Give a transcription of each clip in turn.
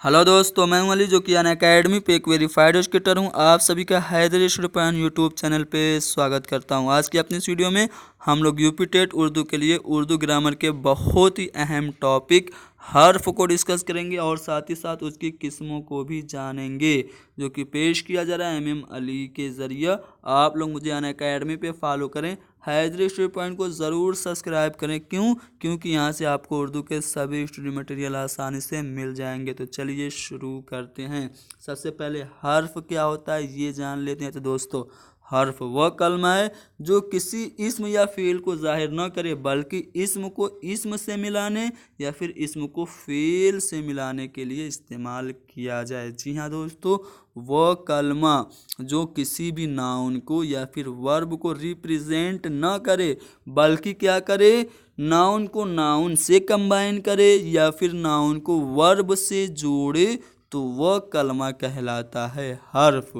Hello दोस्तों, मैं हूं अली जो कि अनअकैडमी पे एक वेरीफाइड एजुकेटर हूं। आप सभी का हैदर स्टूडियो यूट्यूब चैनल पे स्वागत करता हूं। आज की अपनी इस वीडियो में हम लोग यूपी टेट उर्दू के लिए उर्दू ग्रामर के बहुत ही अहम टॉपिक हर्फ को डिस्कस करेंगे और साथ ही साथ उसकी किस्मों को भी जानेंगे, जो कि पेश किया जा रहा है एम अली के ज़रिए। आप लोग मुझे अनअकैडमी पे फॉलो करें, हैदर स्टूडियो को ज़रूर सब्सक्राइब करें। क्यों? क्योंकि यहाँ से आपको उर्दू के सभी स्टडी मटेरियल आसानी से मिल जाएंगे। तो चलिए शुरू करते हैं। सबसे पहले हर्फ क्या होता है ये जान लेते हैं। तो दोस्तों, हर्फ वह कलमा है जो किसी इस्म या फ़ेल को जाहिर न करे, बल्कि इस्म को इस्म से मिलाने या फिर इस्म को फ़ेल से मिलाने के लिए इस्तेमाल किया जाए। जी हाँ दोस्तों, वह कलमा जो किसी भी नाउन को या फिर वर्ब को रिप्रेजेंट न करे, बल्कि क्या करे, नाउन को नाउन से कंबाइन करे या फिर नाउन को वर्ब से जोड़े, तो वह कलमा कहलाता है हर्फ।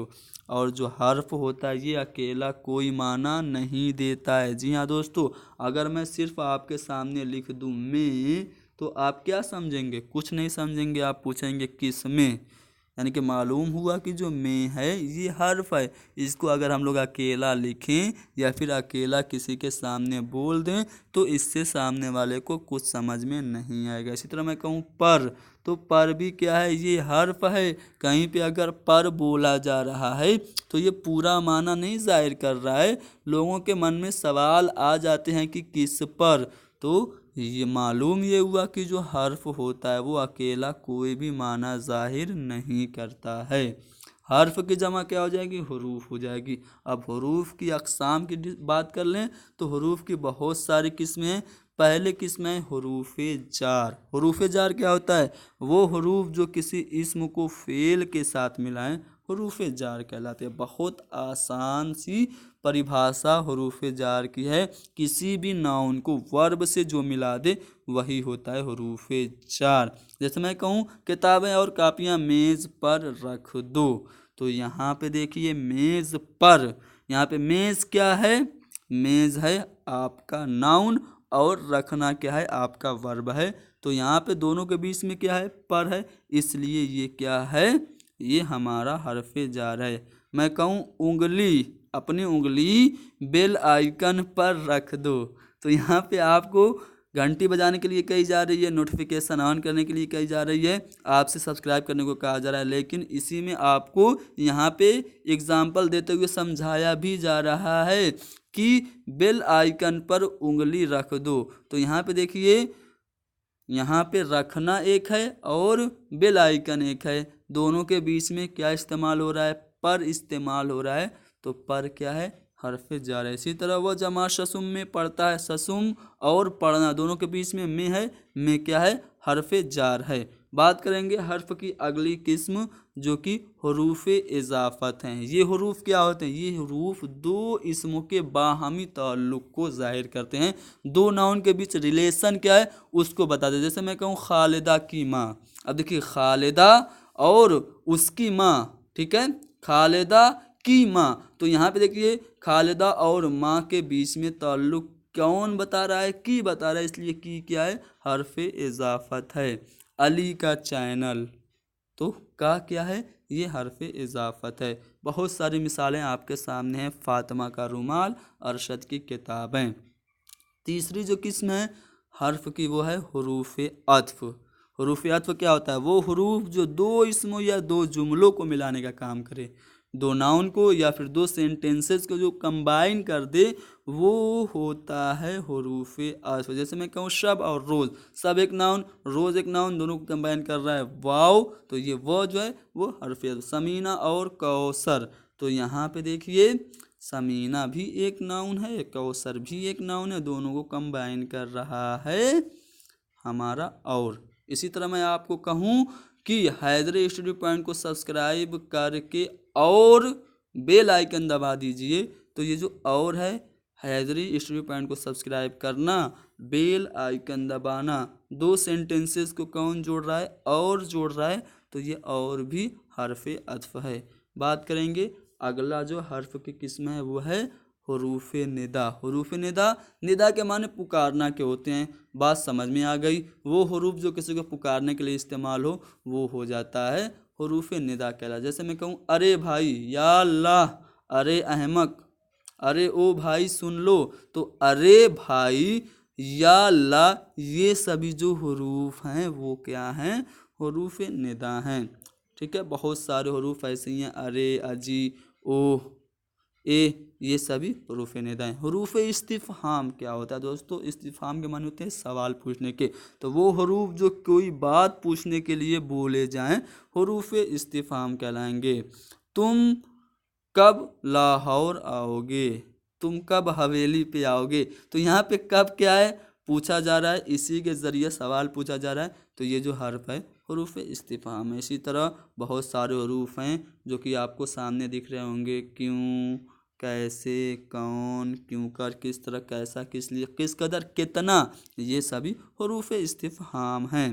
और जो हर्फ होता है ये अकेला कोई माना नहीं देता है। जी हाँ दोस्तों, अगर मैं सिर्फ आपके सामने लिख दूँ मैं, तो आप क्या समझेंगे? कुछ नहीं समझेंगे। आप पूछेंगे किस में, यानी कि मालूम हुआ कि जो में है ये हर्फ है। इसको अगर हम लोग अकेला लिखें या फिर अकेला किसी के सामने बोल दें, तो इससे सामने वाले को कुछ समझ में नहीं आएगा। इसी तरह मैं कहूँ पर, तो पर भी क्या है, ये हर्फ है। कहीं पे अगर पर बोला जा रहा है तो ये पूरा माना नहीं जाहिर कर रहा है। लोगों के मन में सवाल आ जाते हैं कि किस पर, तो ये मालूम ये हुआ कि जो हर्फ होता है वो अकेला कोई भी माना जाहिर नहीं करता है। हर्फ की जमा क्या हो जाएगी? हुरूफ हो जाएगी। अब हुरूफ की अक़साम की बात कर लें तो हुरूफ की बहुत सारी किस्में हैं। पहले किस्म है हुरूफ जार। हुरूफ जार क्या होता है? वो हुरूफ जो किसी इस्म को फ़ेल के साथ मिलाएं, हुरूफ जार कहलाते हैं। बहुत आसान सी परिभाषा हुरूफ जार की है। किसी भी नाउन को वर्ब से जो मिला दे वही होता है हुरूफ जार। जैसे मैं कहूँ किताबें और कापियाँ मेज़ पर रख दो, तो यहाँ पे देखिए मेज़ पर, यहाँ पे मेज़ क्या है? मेज़ है आपका नाउन और रखना क्या है? आपका वर्ब है। तो यहाँ पे दोनों के बीच में क्या है? पर है, इसलिए ये क्या है? ये हमारा हरफ जार है। मैं कहूँ उंगली, अपनी उंगली बेल आइकन पर रख दो, तो यहाँ पे आपको घंटी बजाने के लिए कही जा रही है, नोटिफिकेशन ऑन करने के लिए कही जा रही है, आपसे सब्सक्राइब करने को कहा जा रहा है। लेकिन इसी में आपको यहाँ पे एग्जाम्पल देते हुए समझाया भी जा रहा है कि बेल आइकन पर उंगली रख दो। तो यहाँ पे देखिए, यहाँ पे रखना एक है और बेल आइकन एक है। दोनों के बीच में क्या इस्तेमाल हो रहा है? पर इस्तेमाल हो रहा है। तो पर क्या है? हरफ जार है। इसी तरह वह जमा शसुम में पढ़ता है। शसुम और पढ़ना दोनों के बीच में है, में क्या है? हरफ जार है। बात करेंगे हर्फ की अगली किस्म, जो कि हरूफ इजाफत हैं। ये हरूफ क्या होते हैं? ये हरूफ दो इसमों के बाहमी ताल्लुक़ को जाहिर करते हैं। दो नाउन के बीच रिलेशन क्या है उसको बता दे। जैसे मैं कहूँ खालिदा की माँ, अब देखिए खालिदा और उसकी माँ, ठीक है, खालिदा की माँ, तो यहाँ पे देखिए खालिदा और माँ के बीच में ताल्लुक़ कौन बता रहा है? की बता रहा है, इसलिए की क्या है? हर्फ इजाफत है। अली का चैनल, तो का क्या है? ये हर्फ इजाफत है। बहुत सारी मिसालें आपके सामने हैं। फातिमा का रुमाल, अरशद की किताबें। तीसरी जो किस्म है हर्फ की वो है हुरूफ अत्फ। हुरूफ अत्फ क्या होता है? वो हुरूफ जो दो इसमों या दो जुमलों को मिलाने का काम करे, दो नाउन को या फिर दो सेंटेंसेस को जो कंबाइन कर दे, वो होता है हुरूफ अत्फ। जैसे मैं कहूँ शब और रोज़, सब एक नाउन, रोज़ एक नाउन, दोनों को कंबाइन कर रहा है वाव, तो ये वो जो है वो हर्फ अत्फ। समीना और कौसर, तो यहाँ पे देखिए समीना भी एक नाउन है, कौसर भी एक नाउन है, दोनों को कंबाइन कर रहा है हमारा और। इसी तरह मैं आपको कहूँ कि हैदर स्टडी पॉइंट को सब्सक्राइब करके और बेल आइकन दबा दीजिए। तो ये जो और है, हैदरी स्टडी पॉइंट को सब्सक्राइब करना, बेल आइकन दबाना, दो सेंटेंसेस को कौन जोड़ रहा है? और जोड़ रहा है, तो ये और भी हर्फ अत्फ है। बात करेंगे अगला जो हर्फ की किस्म है वो है हरूफ निदा। हरूफ निदा, निदा के माने पुकारना के होते हैं। बात समझ में आ गई। वो हरूफ जो किसी को पुकारने के लिए इस्तेमाल हो वो हो जाता है हरूफ निदा कहला। जैसे मैं कहूँ अरे भाई, या अल्लाह, अरे अहमक, अरे ओ भाई सुन लो, तो अरे भाई, या अल्लाह, ये सभी जो हरूफ हैं वो क्या हैं, हरूफ निदा हैं। ठीक है, बहुत सारे हरूफ ऐसे ही हैं, अरे, अजी, ओह, ए, ये सभी हरूफ निदा हैं। हरूफ इस्तिफ़हाम क्या होता है दोस्तों? इस्तिफ़हाम के माने होते हैं सवाल पूछने के। तो वो हरूफ जो कोई बात पूछने के लिए बोले जाएं हरूफ इस्तिफ़हाम कहलाएंगे। तुम कब लाहौर आओगे, तुम कब हवेली पे आओगे। तो यहाँ पे कब क्या है, पूछा जा रहा है, इसी के ज़रिए सवाल पूछा जा रहा है। तो ये जो हर्फ है हरूफ इस्तिफ़हाम है। इसी तरह बहुत सारे हरूफ हैं जो कि आपको सामने दिख रहे होंगे। क्यों, कैसे, कौन, क्यों कर, किस तरह, कैसा, किस लिए, किस कदर, कितना, ये सभी हरूफ इस्तिफ़हाम हैं।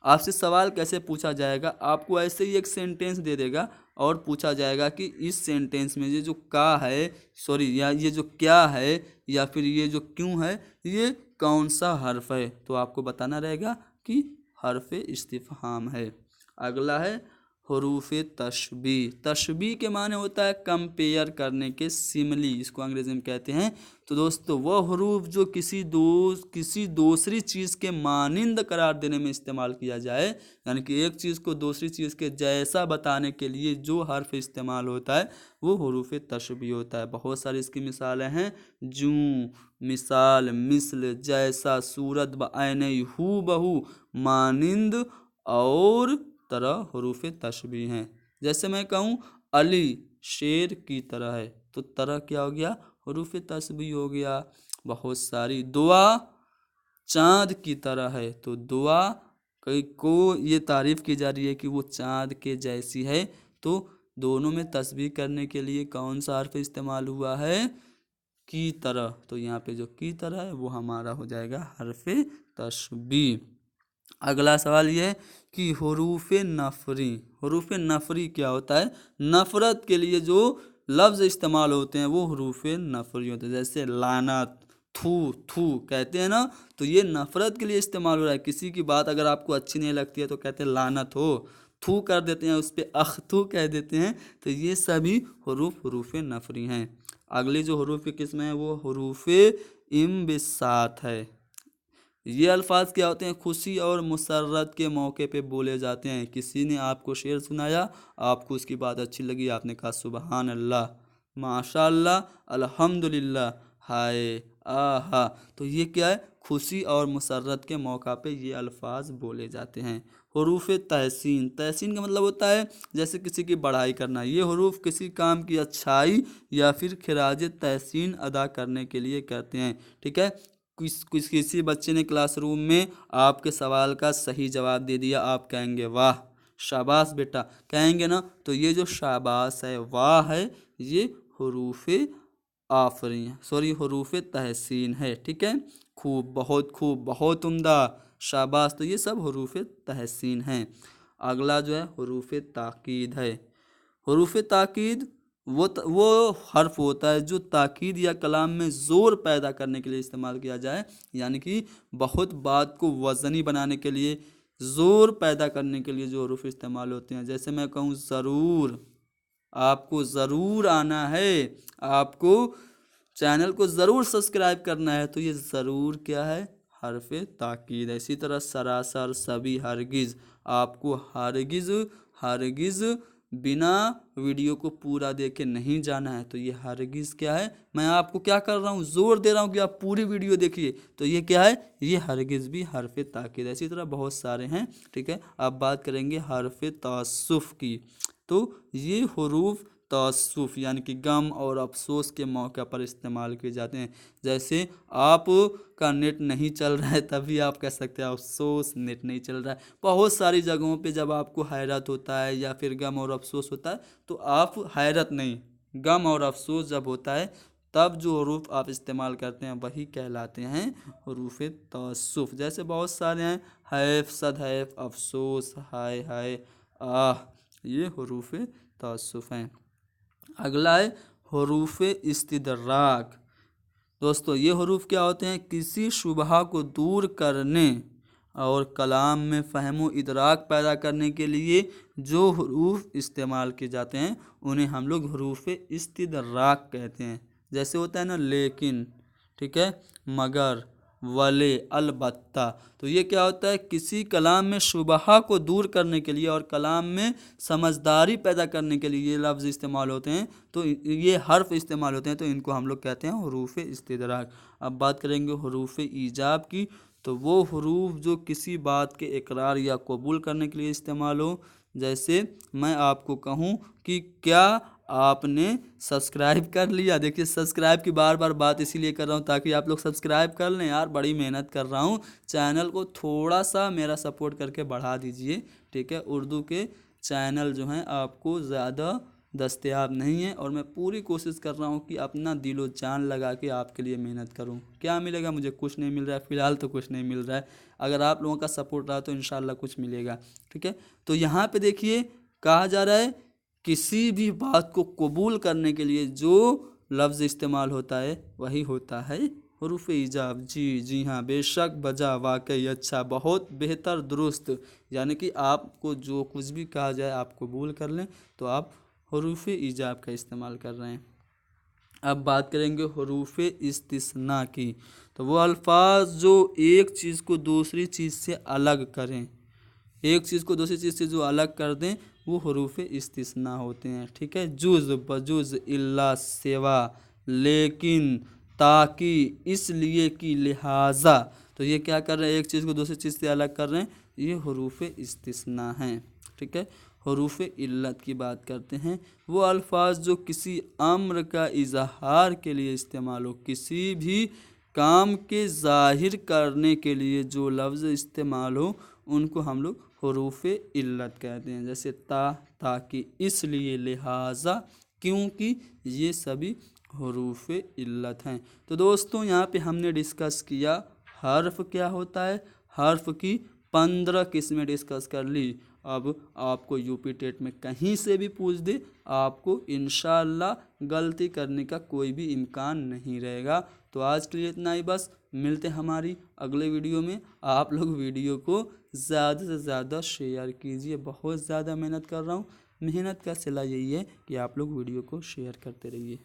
आपसे सवाल कैसे पूछा जाएगा, आपको ऐसे ही एक सेंटेंस दे देगा और पूछा जाएगा कि इस सेंटेंस में ये जो का है, सॉरी, या ये जो क्या है या फिर ये जो क्यों है, ये कौन सा हर्फ है। तो आपको बताना रहेगा कि हर्फ इस्तिफ़हाम है। अगला है हरूफ तशबीह। तशबीह के माने होता है कंपेयर करने के, सिमली, इसको अंग्रेजी में कहते हैं। तो दोस्तों वह हरूफ जो किसी दूसरी चीज़ के मानिंद करार देने में इस्तेमाल किया जाए, यानी कि एक चीज़ को दूसरी चीज़ के जैसा बताने के लिए जो हर्फ इस्तेमाल होता है वो हरूफ तशबीह होता है। बहुत सारी इसकी मिसालें हैं, जूं, मिसाल, मिसल, जैसा, सूरत, बआने, हू बहू, मानिंद और तरह हरूफ तशबीह हैं। जैसे मैं कहूँ अली शेर की तरह है, तो तरह क्या हो गया, हरूफ तशबीह हो गया। बहुत सारी, दुआ चाँद की तरह है, तो दुआ कई को ये तारीफ़ की जा रही है कि वो चाँद के जैसी है। तो दोनों में तशबीह करने के लिए कौन सा हर्फ इस्तेमाल हुआ है, की तरह। तो यहाँ पे जो की तरह है वो हमारा हो जाएगा हर्फ तशबीह। अगला सवाल ये है कि हरूफ नफरी। हरूफ नफरी क्या होता है? नफरत के लिए जो लफ्ज़ इस्तेमाल होते हैं वो हरूफ नफरी होते हैं। जैसे लानत, थू, थू कहते हैं ना, तो ये नफरत के लिए इस्तेमाल हो रहा है। किसी की बात अगर आपको अच्छी नहीं लगती है तो कहते हैं लानत हो, थू कर देते हैं, उस पर अख्तू कह देते हैं। तो ये सभी हरूफ नफरी हैं। अगली जो हरूफ की किस्म है वो हरूफ इम्बिसात है। ये अल्फाज क्या होते हैं, खुशी और मुसर्रत के मौके पे बोले जाते हैं। किसी ने आपको शेर सुनाया, आपको उसकी बात अच्छी लगी, आपने कहा सुबहान अल्लाह, माशा अल्लाह, अल्हम्दुलिल्लाह, हाय, आहा। तो ये क्या है, खुशी और मुसर्रत के मौका पे ये अल्फाज बोले जाते हैं। हरूफ तहसीन। तहसीन का मतलब होता है जैसे किसी की बढ़ाई करना। ये हरूफ किसी काम की अच्छाई या फिर खिराज तहसीन अदा करने के लिए कहते हैं। ठीक है, किसी बच्चे ने क्लासरूम में आपके सवाल का सही जवाब दे दिया, आप कहेंगे वाह, शाबाश बेटा, कहेंगे ना। तो ये जो शाबाश है, वाह है, ये हरूफ आफरीन, सॉरी, हरूफ तहसीन है। ठीक है, खूब, बहुत खूब, बहुत उम्दा, शाबाश, तो ये सब हरूफ तहसीन हैं। अगला जो है हरूफ ताकीद है। हरूफ ताकीद वो हर्फ होता है जो ताकीद या कलाम में ज़ोर पैदा करने के लिए इस्तेमाल किया जाए, यानी कि बहुत बात को वज़नी बनाने के लिए, ज़ोर पैदा करने के लिए जो हरूफ इस्तेमाल होते हैं। जैसे मैं कहूँ ज़रूर, आपको ज़रूर आना है, आपको चैनल को ज़रूर सब्सक्राइब करना है, तो ये ज़रूर क्या है, हर्फ ताकीद है। इसी तरह सरासर, सभी, हरगिज़, आपको हरगिज़ हरगिज़ बिना वीडियो को पूरा देखे नहीं जाना है, तो ये हरगिज़ क्या है, मैं आपको क्या कर रहा हूँ, जोर दे रहा हूँ कि आप पूरी वीडियो देखिए, तो ये क्या है, ये हरगिज़ भी हर्फ ताकीद है। इसी तरह बहुत सारे हैं। ठीक है, अब बात करेंगे हर्फ तअस्सुफ़ की। तो ये हरूफ तअस्सुफ़ यानी कि गम और अफसोस के मौके पर इस्तेमाल किए जाते हैं। जैसे आप का नेट नहीं चल रहा है तभी आप कह सकते हैं अफसोस, नेट नहीं चल रहा है। बहुत सारी जगहों पे जब आपको हैरत होता है या फिर गम और अफसोस होता है, तो आप हैरत नहीं, गम और अफसोस जब होता है तब जो हरूफ आप इस्तेमाल करते हैं वही कहलाते हैं हरूफ तअस्सुफ़। जैसे बहुत सारे हैं, हैफ, सदहैफ, अफसोस, हाय हाय, आह, ये हरूफ तअस्सुफ़ हैं। अगला है हरूफ इस्तिदराक। दोस्तों ये हरूफ क्या होते हैं? किसी शुबहा को दूर करने और कलाम में फ़हम इदराक पैदा करने के लिए जो हरूफ इस्तेमाल किए जाते हैं उन्हें हम लोग हरूफ इस्तिदराक कहते हैं। जैसे होता है ना लेकिन, ठीक है, मगर, वले, अलबत्ता। तो ये क्या होता है? किसी कलाम में शुबहा को दूर करने के लिए और कलाम में समझदारी पैदा करने के लिए ये लफ्ज़ इस्तेमाल होते हैं, तो ये हर्फ इस्तेमाल होते हैं, तो इनको हम लोग कहते हैं हरूफ इस्तिदराक। अब बात करेंगे हरूफ ईजाब की। तो वो हरूफ जो किसी बात के इकरार या कबूल करने के लिए इस्तेमाल हो। जैसे मैं आपको कहूँ कि क्या आपने सब्सक्राइब कर लिया। देखिए सब्सक्राइब की बार बार बात इसीलिए कर रहा हूँ ताकि आप लोग सब्सक्राइब कर लें यार, बड़ी मेहनत कर रहा हूँ। चैनल को थोड़ा सा मेरा सपोर्ट करके बढ़ा दीजिए, ठीक है। उर्दू के चैनल जो हैं आपको ज़्यादा दस्तयाब नहीं है और मैं पूरी कोशिश कर रहा हूँ कि अपना दिलो जान लगा के आपके लिए मेहनत करूँ। क्या मिलेगा मुझे? कुछ नहीं मिल रहा है, फ़िलहाल तो कुछ नहीं मिल रहा है। अगर आप लोगों का सपोर्ट रहा तो इंशाल्लाह कुछ मिलेगा, ठीक है। तो यहाँ पे देखिए कहा जा रहा है किसी भी बात को कबूल करने के लिए जो लफ्ज़ इस्तेमाल होता है वही होता है हरूफ ईजाब। जी हाँ, बेशक, बजा, वाकई, अच्छा, बहुत बेहतर, दुरुस्त। यानी कि आपको जो कुछ भी कहा जाए आप कबूल कर लें तो आप हरूफ ईजाब का इस्तेमाल कर रहे हैं। अब बात करेंगे हरूफ इस्तिस्ना की। तो वो अल्फाज जो एक चीज़ को दूसरी चीज़ से अलग करें, एक चीज़ को दूसरी चीज़ से जो अलग कर दें वो हरूफ इस्तिस्ना होते हैं, ठीक है। जुज़, बजुज़, इल्ला, सिवा, लेकिन, ताकि, इसलिए कि, लिहाजा। तो ये क्या कर रहे हैं? एक चीज़ को दूसरी चीज़ से अलग कर रहे हैं, ये हरूफ इस्तिस्ना हैं, ठीक है। हरूफ इल्लत की बात करते हैं। वो अल्फाज जो किसी अम्र का इजहार के लिए इस्तेमाल हो, किसी भी काम के ज़ाहिर करने के लिए जो लफ्ज़ इस्तेमाल हो उनको हम लोग हरूफ इल्लत कहते हैं। जैसे ताकि, इसलिए, लिहाजा, क्योंकि, ये सभी हरूफ इल्लत हैं। तो दोस्तों यहाँ पे हमने डिस्कस किया हर्फ क्या होता है। हर्फ की 15 किस्में डिस्कस कर ली। अब आपको यूपी टेट में कहीं से भी पूछ दे, आपको इंशाअल्लाह गलती करने का कोई भी इम्कान नहीं रहेगा। तो आज के लिए इतना ही बस। मिलते हैं हमारी अगले वीडियो में। आप लोग वीडियो को ज़्यादा से ज़्यादा शेयर कीजिए। बहुत ज़्यादा मेहनत कर रहा हूँ। मेहनत का सिला यही है कि आप लोग वीडियो को शेयर करते रहिए।